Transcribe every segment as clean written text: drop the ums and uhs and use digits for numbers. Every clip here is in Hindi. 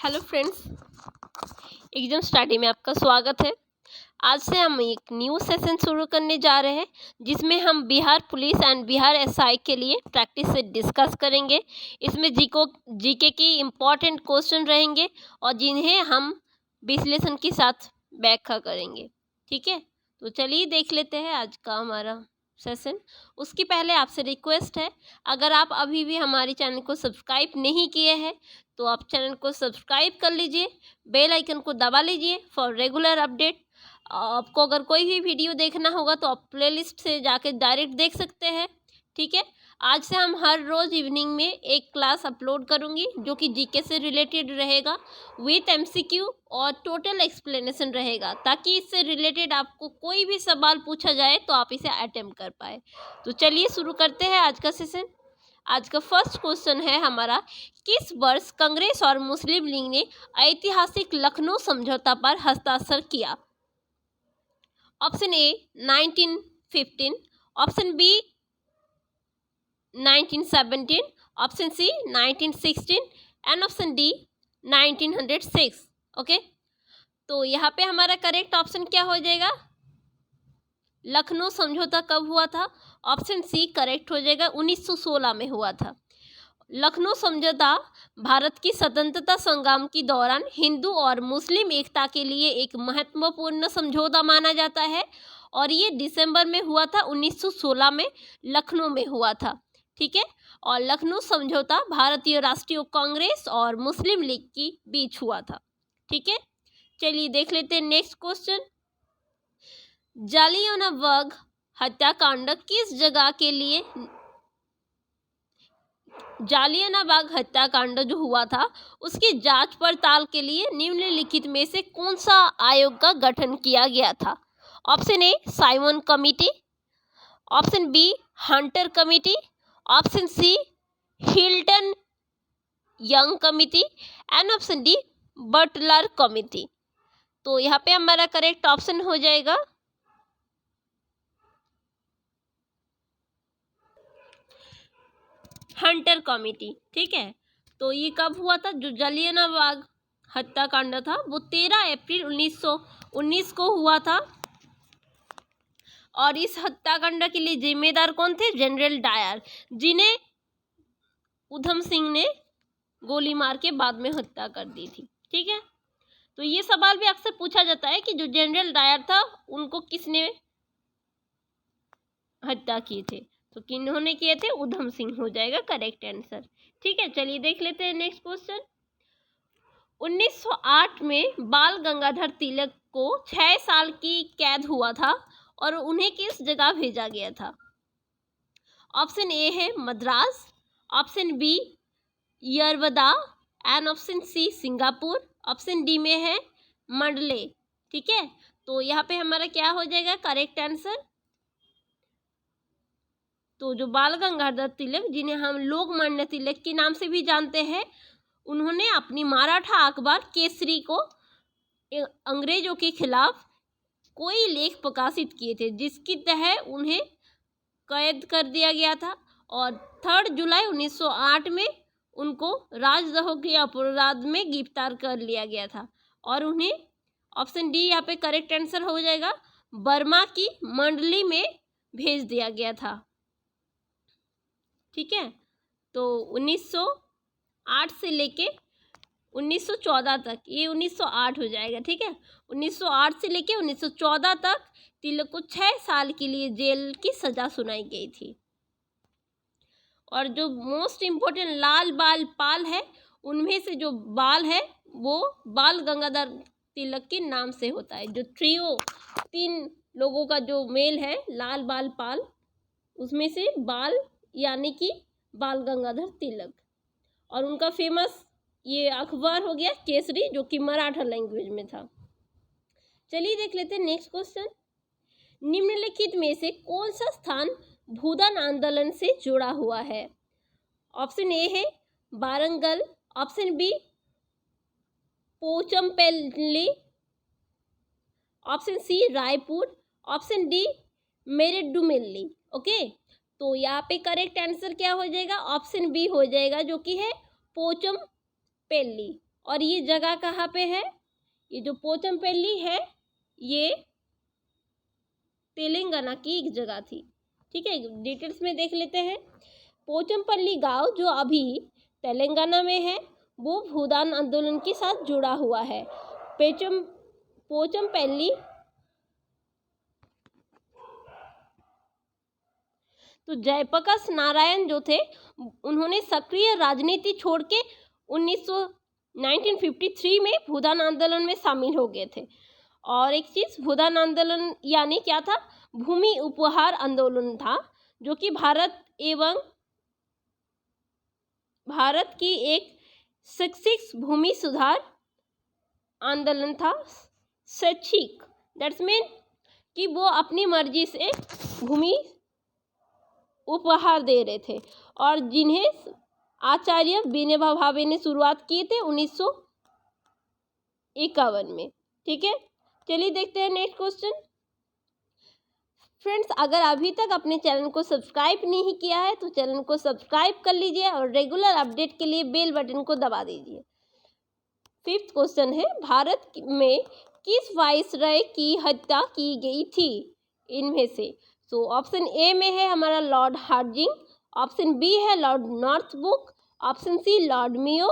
हेलो फ्रेंड्स, एग्जाम स्टडी में आपका स्वागत है। आज से हम एक न्यू सेशन शुरू करने जा रहे हैं जिसमें हम Bihar police and Bihar SI के लिए प्रैक्टिस से डिस्कस करेंगे। इसमें जीके की इम्पॉर्टेंट क्वेश्चन रहेंगे और जिन्हें हम विश्लेषण के साथ व्याख्या करेंगे। ठीक है, तो चलिए देख लेते हैं आज का हमारा सेशन। उसके पहले आपसे रिक्वेस्ट है, अगर आप अभी भी हमारे चैनल को सब्सक्राइब नहीं किए हैं तो आप चैनल को सब्सक्राइब कर लीजिए, बेल आइकन को दबा लीजिए फॉर रेगुलर अपडेट। आपको अगर कोई भी वीडियो देखना होगा तो आप प्लेलिस्ट से जाके डायरेक्ट देख सकते हैं। ठीक है, आज से हम हर रोज़ इवनिंग में एक क्लास अपलोड करूंगी जो कि जीके से रिलेटेड रहेगा विथ एमसीक्यू और टोटल एक्सप्लेनेशन रहेगा, ताकि इससे रिलेटेड आपको कोई भी सवाल पूछा जाए तो आप इसे अटेम्प्ट कर पाए। तो चलिए शुरू करते हैं आज का सेशन। आज का फर्स्ट क्वेश्चन है हमारा, किस वर्ष कांग्रेस और मुस्लिम लीग ने ऐतिहासिक लखनऊ समझौता पर हस्ताक्षर किया? Option A 1915, option B 1917, option C 1916 and option D 1906। Okay, तो यहाँ पे हमारा करेक्ट ऑप्शन क्या हो जाएगा? लखनऊ समझौता कब हुआ था? ऑप्शन सी करेक्ट हो जाएगा, 1916 में हुआ था। लखनऊ समझौता भारत की स्वतंत्रता संग्राम के दौरान हिंदू और मुस्लिम एकता के लिए एक महत्वपूर्ण समझौता माना जाता है और ये दिसंबर में हुआ था, 1916 में लखनऊ में हुआ था। ठीक है, और लखनऊ समझौता भारतीय राष्ट्रीय कांग्रेस और मुस्लिम लीग के बीच हुआ था। ठीक है, चलिए देख लेते हैं नेक्स्ट क्वेश्चन। जालियानवाला हत्याकांड किस जगह के लिए? जालियानवाला हत्याकांड जो हुआ था उसकी जांच पड़ताल के लिए निम्नलिखित में से कौन सा आयोग का गठन किया गया था? Option A Simon committee, option B Hunter committee, option C Hilton Young committee and option D Butler committee. तो यहाँ पे हमारा करेक्ट ऑप्शन हो जाएगा हंटर कमेटी। ठीक है, तो ये कब हुआ था? जो जालियानवाला हत्याकांड था वो 13 अप्रैल 1919 को हुआ था और इस हत्याकांड के लिए जिम्मेदार कौन थे? जनरल डायर, जिन्हें उधम सिंह ने गोली मार के बाद में हत्या कर दी थी। ठीक है, तो ये सवाल भी अक्सर पूछा जाता है कि जो जनरल डायर था उनको किसने हत्या किए थे? तो किन्होंने किए थे? उधम सिंह हो जाएगा करेक्ट आंसर। ठीक है, चलिए देख लेते हैं नेक्स्ट क्वेश्चन। 1908 में बाल गंगाधर तिलक को 6 साल की कैद हुआ था और उन्हें किस जगह भेजा गया था? ऑप्शन ए है Madras, option B Yerwada and option C Singapore, option D में है मंडले। ठीक है, तो यहाँ पे हमारा क्या हो जाएगा करेक्ट आंसर? तो जो बाल गंगाधर तिलक, जिन्हें हम लोकमान्य तिलक के नाम से भी जानते हैं, उन्होंने अपनी मराठा अखबार केसरी को अंग्रेजों के खिलाफ कोई लेख प्रकाशित किए थे जिसकी तहत उन्हें कैद कर दिया गया था और 3 जुलाई 1908 में उनको राजद्रोह के अपराध में गिरफ्तार कर लिया गया था और उन्हें ऑप्शन डी यहाँ पे करेक्ट आंसर हो जाएगा बर्मा की मंडली में भेज दिया गया था। ठीक है, तो 1908 से लेके 1914 तक, ये 1908 हो जाएगा। ठीक है, 1908 से लेके 1914 तक तिलक को 6 साल के लिए जेल की सजा सुनाई गई थी। और जो मोस्ट इम्पोर्टेंट लाल बाल पाल है, उनमें से जो बाल है वो बाल गंगाधर तिलक के नाम से होता है। जो ट्रियो 3 लोगों का जो मेल है लाल बाल पाल, उसमें से बाल यानी कि बाल गंगाधर तिलक, और उनका फेमस ये अखबार हो गया केसरी जो कि मराठा लैंग्वेज में था। चलिए देख लेते हैं नेक्स्ट क्वेश्चन। निम्नलिखित में से कौन सा स्थान भूदान आंदोलन से जुड़ा हुआ है? ऑप्शन ए है Warangal, option B Pochampally, option C Raipur, option D Maredumilli. Okay, तो यहाँ पे करेक्ट आंसर क्या हो जाएगा? ऑप्शन बी हो जाएगा जो कि है पोचमपल्ली। और ये जगह कहाँ पे है? ये जो पोचमपल्ली है ये तेलंगाना की एक जगह थी। ठीक है, डिटेल्स में देख लेते हैं। पोचमपल्ली गांव जो अभी तेलंगाना में है वो भूदान आंदोलन के साथ जुड़ा हुआ है। पोचमपल्ली तो जयप्रकाश नारायण जो थे उन्होंने सक्रिय राजनीति छोड़ के 1953 में भूदान आंदोलन में शामिल हो गए थे। और एक चीज़, भूदान आंदोलन यानी क्या था? भूमि उपहार आंदोलन था, जो कि भारत की एक शैक्षिक भूमि सुधार आंदोलन था। शैक्षिक दैट्स मीन कि वो अपनी मर्जी से भूमि उपहार दे रहे थे और जिन्हें आचार्य विनोबा भावे ने शुरुआत किए थे 1951 में। ठीक है, चलिए देखते हैं नेक्स्ट क्वेश्चन। फ्रेंड्स, अगर अभी तक अपने चैनल को सब्सक्राइब नहीं किया है तो चैनल को सब्सक्राइब कर लीजिए और रेगुलर अपडेट के लिए बेल बटन को दबा दीजिए। फिफ्थ क्वेश्चन है, भारत में किस वाइसरॉय की हत्या की गई थी इनमें से? तो ऑप्शन ए में है हमारा लॉर्ड हार्डिंग, ऑप्शन बी है Lord Northbrook, option C Lord Mayo,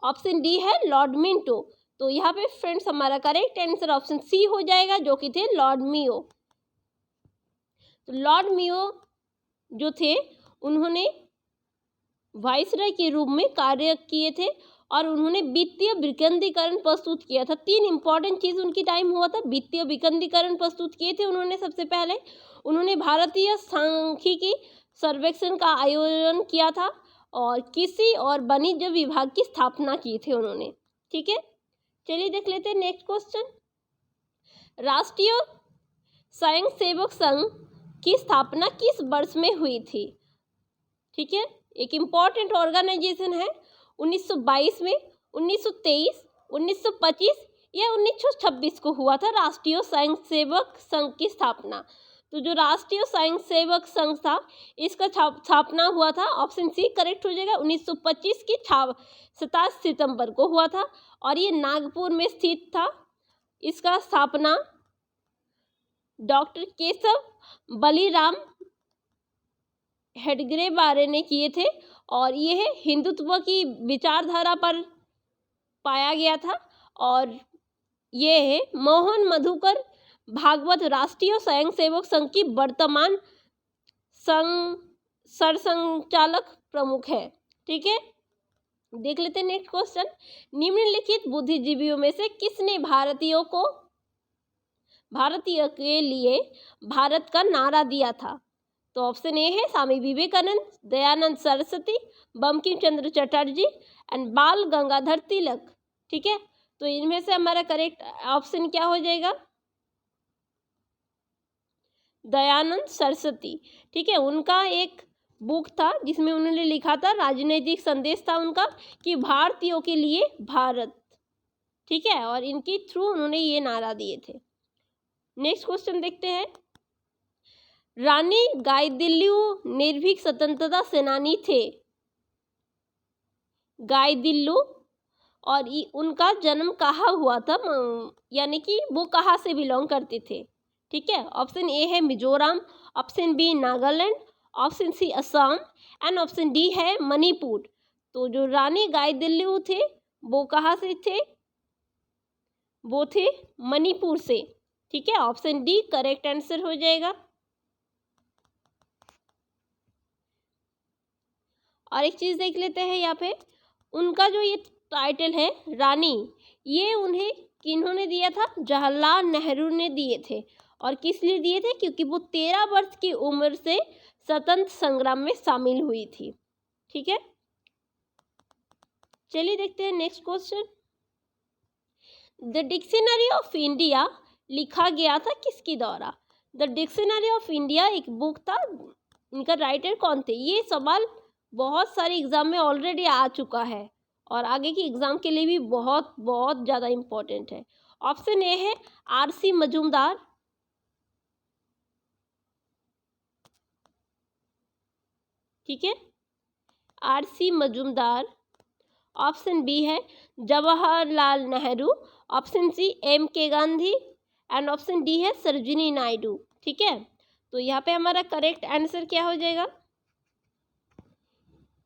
option D है लॉर्ड मिंटो। तो यहाँ पे फ्रेंड्स हमारा करेक्ट आंसर ऑप्शन सी हो जाएगा, जो कि थे लॉर्ड मेयो। तो लॉर्ड मेयो जो थे उन्होंने वाइसरॉय के रूप में कार्य किए थे और उन्होंने वित्तीय विकेंद्रीकरण प्रस्तुत किया था। 3 इंपॉर्टेंट चीज़ उनकी टाइम हुआ था। वित्तीय विकेंद्रीकरण प्रस्तुत किए थे उन्होंने। सबसे पहले उन्होंने भारतीय सांख्यिकी सर्वेक्षण का आयोजन किया था और कृषि और वाणिज्य विभाग की स्थापना की थी उन्होंने। ठीक है, चलिए देख लेते हैं नेक्स्ट क्वेश्चन। राष्ट्रीय स्वयंसेवक संघ की स्थापना किस वर्ष में हुई थी? ठीक है, एक इम्पॉर्टेंट ऑर्गेनाइजेशन है। 1922 में, 1923, 1925 या 1926 को हुआ था राष्ट्रीय स्वयंसेवक संघ की स्थापना। तो जो राष्ट्रीय स्वयंसेवक संघ था इसका स्थापना हुआ था, ऑप्शन सी करेक्ट हो जाएगा, 1925 की 27 सितंबर को हुआ था और ये नागपुर में स्थित था। इसका स्थापना डॉक्टर केशव बलिराम हेडगरे बारे ने किए थे और यह हिंदुत्व की विचारधारा पर पाया गया था। और ये मोहन मधुकर भागवत राष्ट्रीय स्वयंसेवक संघ की वर्तमान सरसंघचालक प्रमुख है। ठीक है, देख लेते हैं नेक्स्ट क्वेश्चन। निम्नलिखित बुद्धिजीवियों में से किसने भारतीय के लिए भारत का नारा दिया था? तो ऑप्शन ए है स्वामी विवेकानंद, दयानंद सरस्वती, बंकिम चंद्र चटर्जी एंड बाल गंगाधर तिलक। ठीक है, तो इनमें से हमारा करेक्ट ऑप्शन क्या हो जाएगा? दयानंद सरस्वती। ठीक है, उनका एक बुक था जिसमें उन्होंने लिखा था, राजनीतिक संदेश था उनका कि भारतीयों के लिए भारत। ठीक है, और इनके थ्रू उन्होंने ये नारा दिए थे। नेक्स्ट क्वेश्चन देखते हैं। रानी गाइदिल्लू निर्भीक स्वतंत्रता सेनानी थे। गाइदिल्लू और उनका जन्म कहाँ हुआ था, यानी कि वो कहाँ से बिलोंग करते थे? ठीक है, ऑप्शन ए है Mizoram, option B Nagaland, option C Assam and option D है मणिपुर। तो जो रानी गाइदिल्लू थे वो कहाँ से थे? वो थे मणिपुर से। ठीक है, ऑप्शन डी करेक्ट आंसर हो जाएगा। और एक चीज़ देख लेते हैं यहाँ पे, उनका जो ये टाइटल है रानी, ये उन्हें किन्होंने दिया था? जवाहरलाल नेहरू ने दिए थे। और किस लिए दिए थे? क्योंकि वो 13 वर्ष की उम्र से स्वतंत्र संग्राम में शामिल हुई थी। ठीक है, चलिए देखते हैं next question. The dictionary of India लिखा गया था किसके द्वारा? द डिक्शनरी ऑफ इंडिया एक बुक था, इनका राइटर कौन थे? ये सवाल बहुत सारे एग्जाम में ऑलरेडी आ चुका है और आगे की एग्जाम के लिए भी बहुत बहुत ज़्यादा इम्पोर्टेंट है। ऑप्शन ए है आर.सी. मजूमदार, ठीक है, आर.सी. मजूमदार। ऑप्शन बी है Jawaharlal Nehru, option C MK Gandhi and option D है सरोजिनी नायडू। ठीक है, तो यहाँ पे हमारा करेक्ट आंसर क्या हो जाएगा?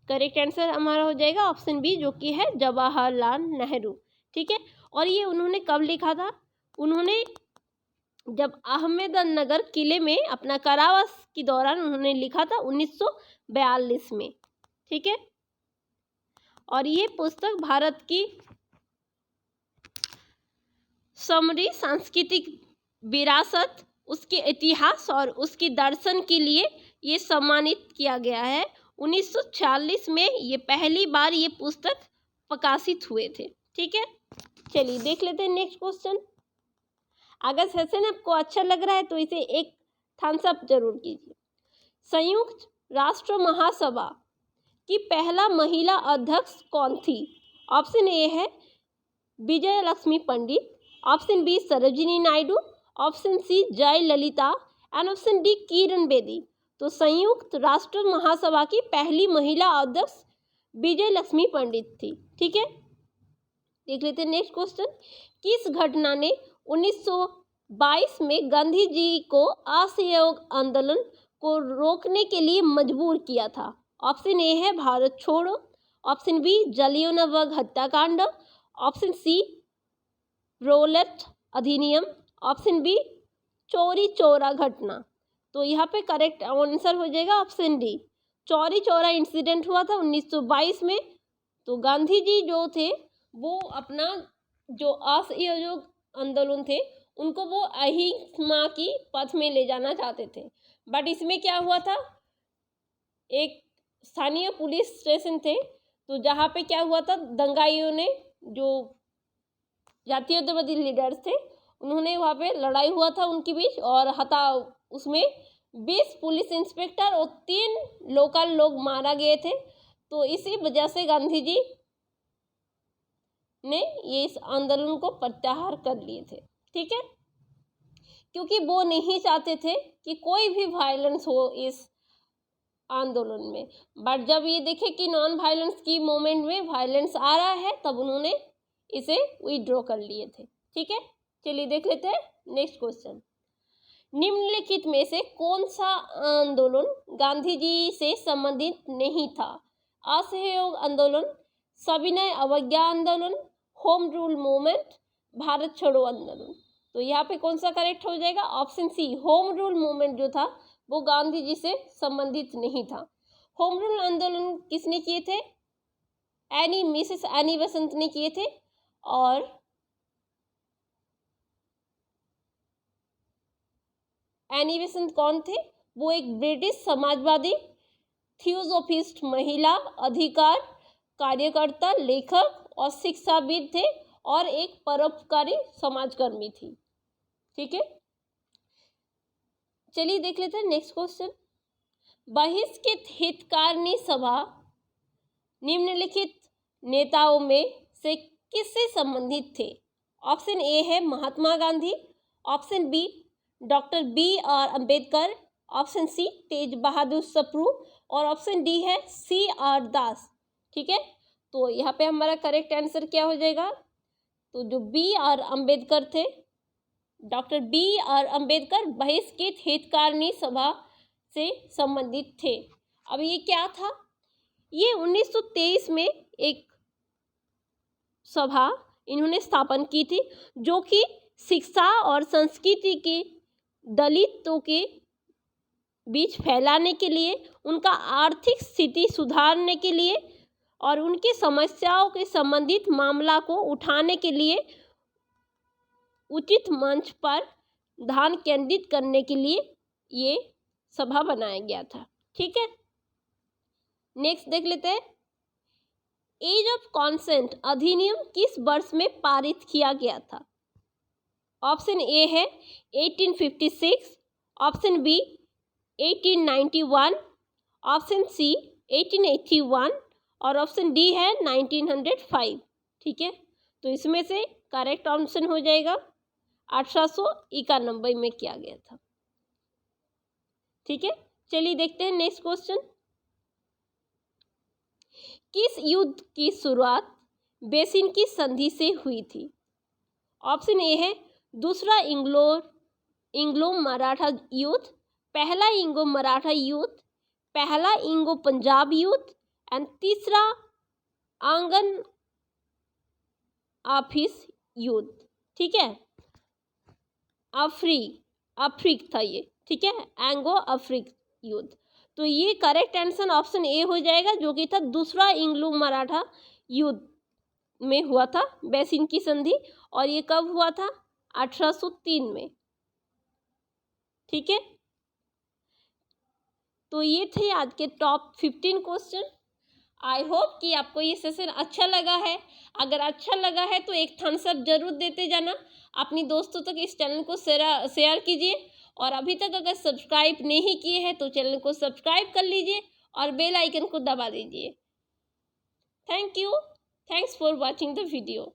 करेक्ट आंसर हमारा हो जाएगा ऑप्शन बी, जो कि है जवाहरलाल नेहरू। ठीक है, और ये उन्होंने कब लिखा था? उन्होंने जब अहमदनगर किले में अपना कारावास के दौरान उन्होंने लिखा था 1942 में। ठीक है, और ये पुस्तक भारत की समृद्ध सांस्कृतिक विरासत, उसके इतिहास और उसके दर्शन के लिए ये सम्मानित किया गया है। 1946 में ये पहली बार ये पुस्तक प्रकाशित हुए थे। ठीक है, चलिए देख लेते हैं नेक्स्ट क्वेश्चन। अगर सेशन आपको अच्छा लग रहा है तो इसे एक थम्स अप जरूर कीजिए। संयुक्त राष्ट्र महासभा की पहला महिला अध्यक्ष कौन थी? ऑप्शन ए है Vijaya Lakshmi Pandit, option B Sarojini Naidu, option C Jayalalithaa and option D Kiran Bedi. तो संयुक्त राष्ट्र महासभा की पहली महिला अध्यक्ष विजय लक्ष्मी पंडित थी। ठीक है, देख लेते हैं नेक्स्ट क्वेश्चन। किस घटना ने 1922 में गांधी जी को असहयोग आंदोलन को रोकने के लिए मजबूर किया था? ऑप्शन ए है भारत छोड़ो, ऑप्शन बी जलियांवाला हत्याकांड, ऑप्शन सी रौलट अधिनियम, ऑप्शन बी चौरी चौरा घटना। तो यहाँ पे करेक्ट आंसर हो जाएगा option D, Chauri Chaura incident हुआ था 1922 में। तो गांधी जी जो थे वो अपना जो असहयोग आंदोलन थे उनको वो अहिंसा की पथ में ले जाना चाहते थे, बट इसमें क्या हुआ था, एक स्थानीय पुलिस स्टेशन थे तो जहाँ पे क्या हुआ था, दंगाइयों ने, जो जातीयतावादी लीडर्स थे, उन्होंने वहाँ पे लड़ाई हुआ था उनके बीच और उसमें 20 पुलिस इंस्पेक्टर और 3 लोकल लोग मारा गए थे। तो इसी वजह से गांधी जी ने ये इस आंदोलन को प्रत्याहार कर लिए थे। ठीक है, क्योंकि वो नहीं चाहते थे कि कोई भी वायलेंस हो इस आंदोलन में, बट जब ये देखे कि नॉन वायलेंस की मूवमेंट में वायलेंस आ रहा है तब उन्होंने इसे विड्रॉ कर लिए थे। ठीक है, चलिए देख लेते हैं नेक्स्ट क्वेश्चन। निम्नलिखित में से कौन सा आंदोलन गांधी जी से संबंधित नहीं था? असहयोग आंदोलन, सविनय अवज्ञा आंदोलन, होम रूल मूवमेंट, भारत छोड़ो आंदोलन। तो यहाँ पे कौन सा करेक्ट हो जाएगा? Option C, home rule movement जो था वो गांधी जी से संबंधित नहीं था। होम रूल आंदोलन किसने किए थे? मिसेस एनी बेसेंट ने किए थे। और एनी बेसेंट कौन थे? वो एक ब्रिटिश समाजवादी थियोसॉफिस्ट, महिला अधिकार कार्यकर्ता, लेखक और शिक्षाविद थे और एक परोपकारी समाजकर्मी थी। ठीक है, चलिए देख लेते हैं नेक्स्ट क्वेश्चन। बहिष्कृत हितकारिणी सभा निम्नलिखित नेताओं में से किससे संबंधित थे? ऑप्शन ए है Mahatma Gandhi, option B doctor BR Ambedkar, option C Tej Bahadur Sapru और ऑप्शन डी है CR दास। ठीक है, तो यहाँ पे हमारा करेक्ट आंसर क्या हो जाएगा? तो जो BR अम्बेडकर थे, डॉक्टर BR अम्बेडकर बहिष्कृत हितकारिणी सभा से संबंधित थे। अब ये क्या था? ये 1923 में एक सभा इन्होंने स्थापन की थी जो कि शिक्षा और संस्कृति के दलितों के बीच फैलाने के लिए, उनका आर्थिक स्थिति सुधारने के लिए और उनकी समस्याओं के संबंधित मामला को उठाने के लिए उचित मंच पर ध्यान केंद्रित करने के लिए ये सभा बनाया गया था। ठीक है, नेक्स्ट देख लेते हैं। एज ऑफ कॉन्सेंट अधिनियम किस वर्ष में पारित किया गया था? ऑप्शन ए है 1856, ऑप्शन बी 1891, ऑप्शन सी 1881 और ऑप्शन डी है 1905। ठीक है, तो इसमें से करेक्ट ऑप्शन हो जाएगा 1891 में किया गया था। ठीक है, चलिए देखते हैं नेक्स्ट क्वेश्चन। किस युद्ध की शुरुआत बेसिन की संधि से हुई थी? ऑप्शन ए है दूसरा इंग्लो मराठा युद्ध, पहला इंग्लो मराठा युद्ध, पहला इंग्लो पंजाब युद्ध एंड तीसरा आंगन ऑफिस युद्ध। ठीक है, अफ्रीक था ये। ठीक है, एंग्लो अफ्रीक युद्ध। तो ये करेक्ट आंसर ऑप्शन ए हो जाएगा, जो कि था दूसरा इंग्लो मराठा युद्ध में हुआ था बेसिन की संधि, और ये कब हुआ था? 1803 में। ठीक है, तो ये थे आज के टॉप 15 क्वेश्चन। आई होप कि आपको ये सेशन अच्छा लगा है। अगर अच्छा लगा है तो एक थम्स अप जरूर देते जाना। अपनी दोस्तों तक इस चैनल को शेयर कीजिए, और अभी तक अगर सब्सक्राइब नहीं किए हैं तो चैनल को सब्सक्राइब कर लीजिए और बेल आइकन को दबा दीजिए। Thank you, thanks for watching the video.